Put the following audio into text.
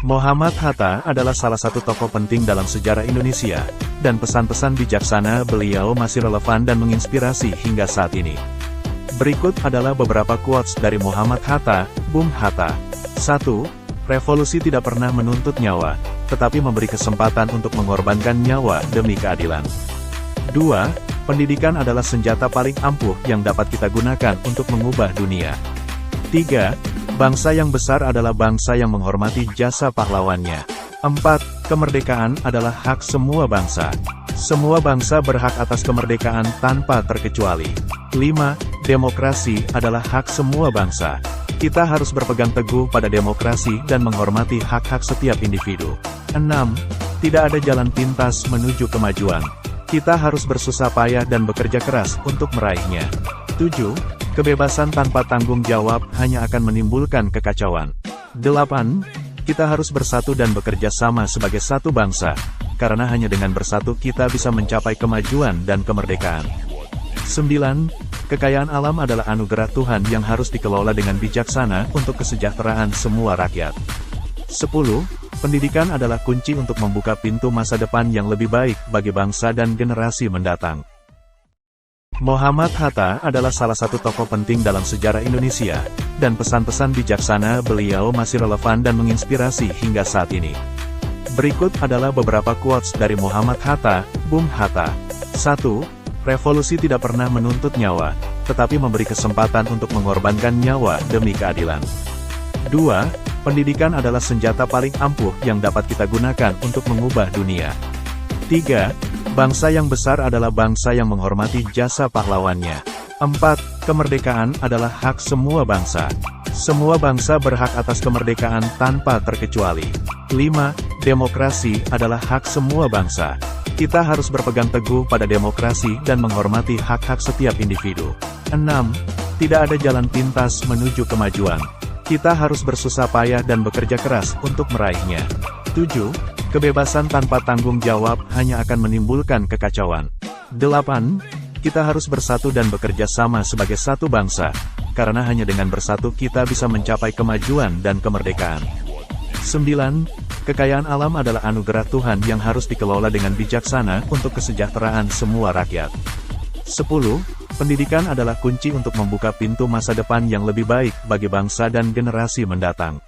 Muhammad Hatta adalah salah satu tokoh penting dalam sejarah Indonesia, dan pesan-pesan bijaksana beliau masih relevan dan menginspirasi hingga saat ini. Berikut adalah beberapa quotes dari Muhammad Hatta, Bung Hatta. 1. Revolusi tidak pernah menuntut nyawa, tetapi memberi kesempatan untuk mengorbankan nyawa demi keadilan. 2. Pendidikan adalah senjata paling ampuh yang dapat kita gunakan untuk mengubah dunia. 3. Bangsa yang besar adalah bangsa yang menghormati jasa pahlawannya. 4. Kemerdekaan adalah hak semua bangsa. Semua bangsa berhak atas kemerdekaan tanpa terkecuali. 5. Demokrasi adalah hak semua bangsa. Kita harus berpegang teguh pada demokrasi dan menghormati hak-hak setiap individu. 6. Tidak ada jalan pintas menuju kemajuan. Kita harus bersusah payah dan bekerja keras untuk meraihnya. 7. Kebebasan tanpa tanggung jawab hanya akan menimbulkan kekacauan. 8. Kita harus bersatu dan bekerja sama sebagai satu bangsa, karena hanya dengan bersatu kita bisa mencapai kemajuan dan kemerdekaan. 9. Kekayaan alam adalah anugerah Tuhan yang harus dikelola dengan bijaksana untuk kesejahteraan semua rakyat. 10. Pendidikan adalah kunci untuk membuka pintu masa depan yang lebih baik bagi bangsa dan generasi mendatang. Muhammad Hatta adalah salah satu tokoh penting dalam sejarah Indonesia, dan pesan-pesan bijaksana beliau masih relevan dan menginspirasi hingga saat ini. Berikut adalah beberapa quotes dari Muhammad Hatta, Bung Hatta. 1. Revolusi tidak pernah menuntut nyawa, tetapi memberi kesempatan untuk mengorbankan nyawa demi keadilan. 2. Pendidikan adalah senjata paling ampuh yang dapat kita gunakan untuk mengubah dunia. 3. Bangsa yang besar adalah bangsa yang menghormati jasa pahlawannya. 4. Kemerdekaan adalah hak semua bangsa. Semua bangsa berhak atas kemerdekaan tanpa terkecuali. 5. Demokrasi adalah hak semua bangsa. Kita harus berpegang teguh pada demokrasi dan menghormati hak-hak setiap individu. 6. Tidak ada jalan pintas menuju kemajuan. Kita harus bersusah payah dan bekerja keras untuk meraihnya. 7. Kebebasan tanpa tanggung jawab hanya akan menimbulkan kekacauan. 8. Kita harus bersatu dan bekerja sama sebagai satu bangsa, karena hanya dengan bersatu kita bisa mencapai kemajuan dan kemerdekaan. 9. Kekayaan alam adalah anugerah Tuhan yang harus dikelola dengan bijaksana untuk kesejahteraan semua rakyat. 10. Pendidikan adalah kunci untuk membuka pintu masa depan yang lebih baik bagi bangsa dan generasi mendatang.